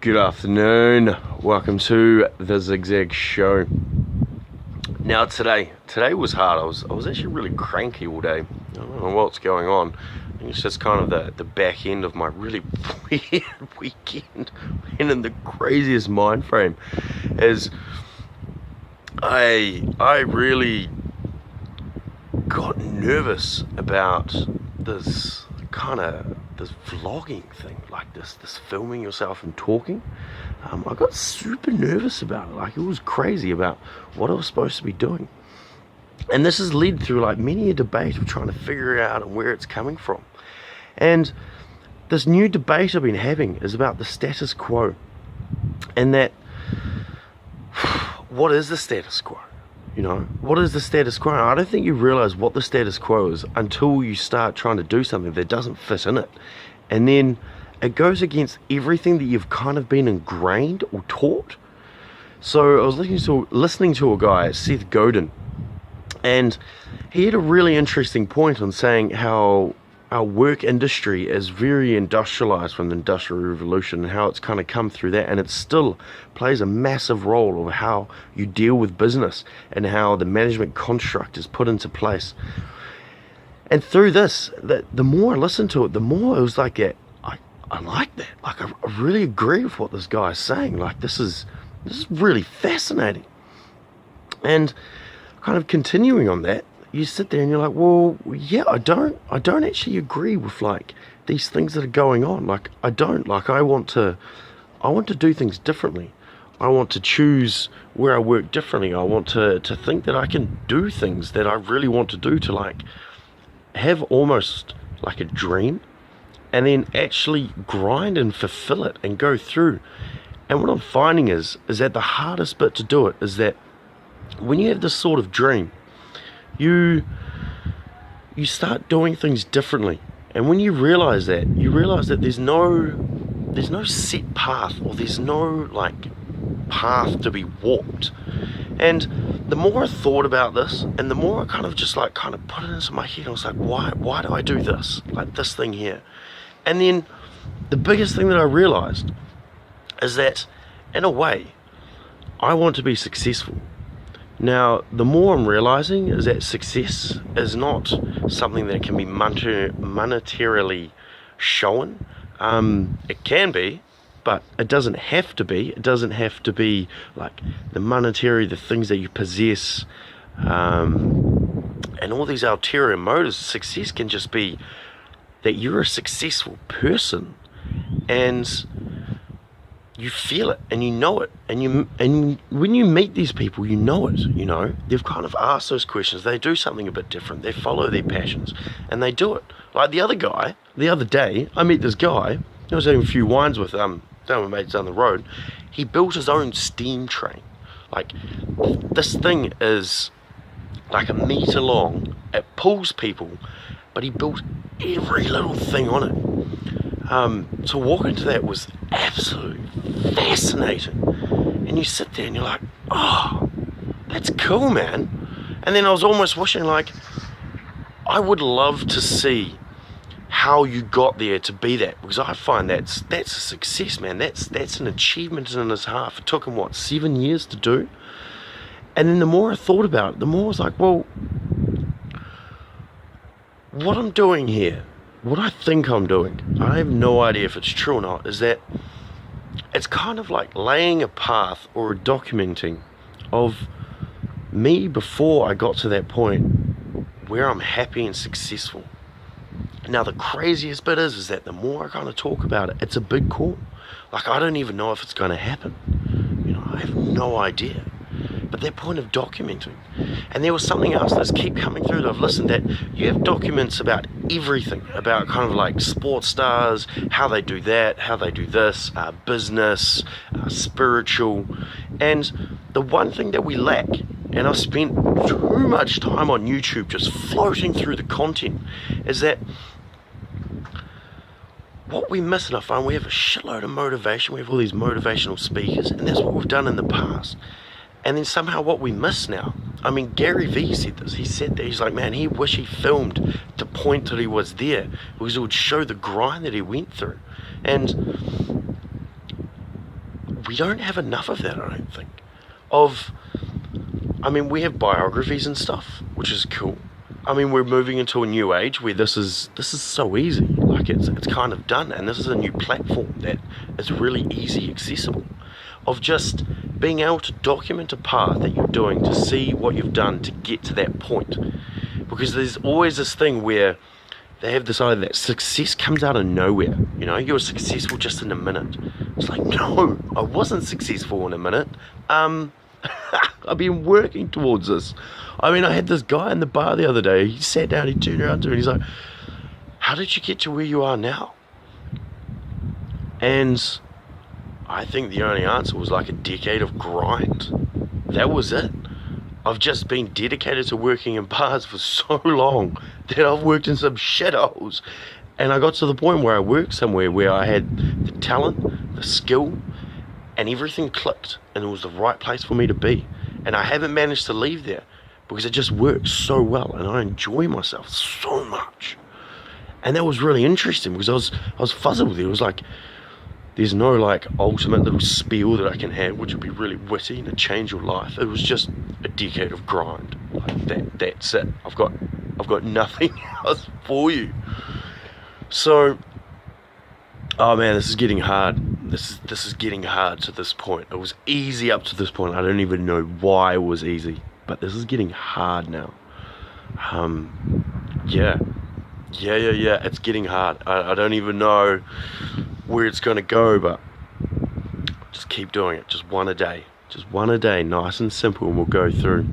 Good afternoon, welcome to the Zigzag Show. Now today was hard. I was actually really cranky all day. I don't know what's going on. I think it's just kind of the back end of my really weird weekend and in the craziest mind frame is I really got nervous about this vlogging thing, like this filming yourself and talking. I got super nervous about it. Like, it was crazy about what I was supposed to be doing, and this has led through like many a debate of trying to figure it out and where it's coming from. And this new debate I've been having is about the status quo, and that what is the status quo? You know, what is the status quo? I don't think you realize what the status quo is until you start trying to do something that doesn't fit in it. And then it goes against everything that you've kind of been ingrained or taught. So I was listening to a guy, Seth Godin, and he had a really interesting point on saying how our work industry is very industrialized from the Industrial Revolution, and how it's kind of come through that, and it still plays a massive role of how you deal with business and how the management construct is put into place. And through this, the more I listened to it, the more it was like, I like that. Like, I really agree with what this guy is saying. Like, this is really fascinating. And kind of continuing on that, you sit there and you're like, well, yeah, I don't actually agree with like these things that are going on. Like, I want to do things differently. I want to choose where I work differently. I want to think that I can do things that I really want to do, to like have almost like a dream, and then actually grind and fulfill it and go through. And what I'm finding is that the hardest bit to do it is that when you have this sort of dream, you start doing things differently. And when you realize that there's no set path, or there's no like path to be walked. And the more I thought about this, and the more I kind of put it into my head, I was like, why do I do this, like this thing here? And then the biggest thing that I realized is that, in a way, I want to be successful. Now, the more I'm realizing is that success is not something that can be monetarily shown. It can be, but it doesn't have to be. It doesn't have to be like the things that you possess, and all these ulterior motives. Success can just be that you're a successful person, and you feel it and you know it, and when you meet these people, you know it. You know, they've kind of asked those questions. They do something a bit different. They follow their passions and they do it. Like the other day, I met this guy. I was having a few wines with some of my mates down the road. He built his own steam train. Like, this thing is like a meter long. It pulls people, but he built every little thing on it. To walk into that was absolutely fascinating. And you sit there and you're like, oh, that's cool, man. And then I was almost wishing, like, I would love to see how you got there to be that, because I find that's a success, man. That's an achievement in its half. It took him 7 years to do. And then the more I thought about it, the more I was like, well, what I'm doing here, what I think I'm doing, I have no idea if it's true or not, is that it's kind of like laying a path or a documenting of me before I got to that point where I'm happy and successful. Now, the craziest bit is that the more I kind of talk about it, it's a big call. Like, I don't even know if it's going to happen. You know, I have no idea. But that point of documenting, and there was something else that's keep coming through that I've listened at. You have documents about everything, about kind of like sports stars, how they do that, how they do this, business, spiritual. And the one thing that we lack, and I've spent too much time on YouTube just floating through the content, is that what we miss, and I find we have a shitload of motivation. We have all these motivational speakers, and that's what we've done in the past. And then somehow what we miss now, I mean, Gary Vee said this. He said that, he's like, man, he wish he filmed to point that he was there, because it would show the grind that he went through. And we don't have enough of that, I don't think. I mean, we have biographies and stuff, which is cool. I mean, we're moving into a new age where this is so easy. Like, it's kind of done, and this is a new platform that is really easy accessible. Of just being able to document a path that you're doing, to see what you've done to get to that point. Because there's always this thing where they have this idea that success comes out of nowhere. You know, you're successful just in a minute. It's like, no, I wasn't successful in a minute. I've been working towards this. I mean, I had this guy in the bar the other day. He sat down, he turned around to me, and he's like, how did you get to where you are now? And I think the only answer was like a decade of grind. That was it. I've just been dedicated to working in bars for so long that I've worked in some shitholes. And I got to the point where I worked somewhere where I had the talent, the skill, and everything clicked, and it was the right place for me to be. And I haven't managed to leave there because it just works so well, and I enjoy myself so much. And that was really interesting because I was fuzzled with it. It was like, there's no like ultimate little spiel that I can have which would be really witty and change your life. It was just a decade of grind. Like that's it. I've got nothing else for you. So, oh man, this is getting hard. This is getting hard to this point. It was easy up to this point. I don't even know why it was easy, but this is getting hard now. Yeah, it's getting hard. I don't even know where it's going to go, but just keep doing it. Just one a day, nice and simple, and we'll go through.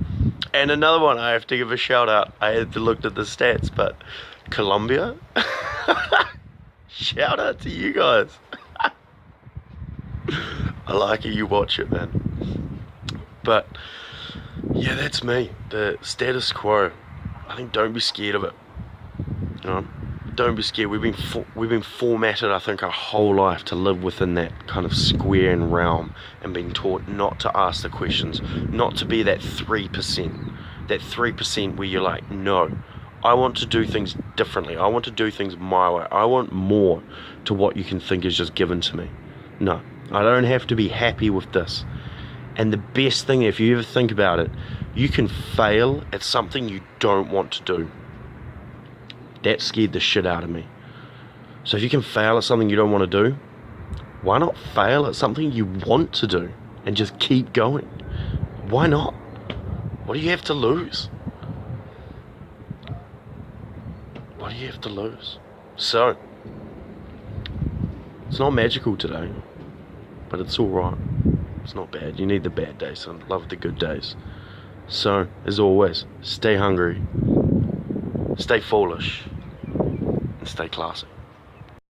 And another one, I have to give a shout out. I had to look at the stats, but Colombia, shout out to you guys. I like it, you watch it, man. But yeah, that's me. The status quo. I think don't be scared of it. You know, don't be scared. We've been formatted, I think, our whole life to live within that kind of square and realm, and being taught not to ask the questions, not to be that 3%. That 3% where you're like, no, I want to do things differently. I want to do things my way. I want more to what you can think is just given to me. No, I don't have to be happy with this. And the best thing, if you ever think about it, you can fail at something you don't want to do. That scared the shit out of me. So if you can fail at something you don't want to do, why not fail at something you want to do and just keep going? Why not? What do you have to lose? What do you have to lose? So, it's not magical today, but it's alright. It's not bad. You need the bad days and love the good days. So, as always, stay hungry, stay foolish, and stay classy.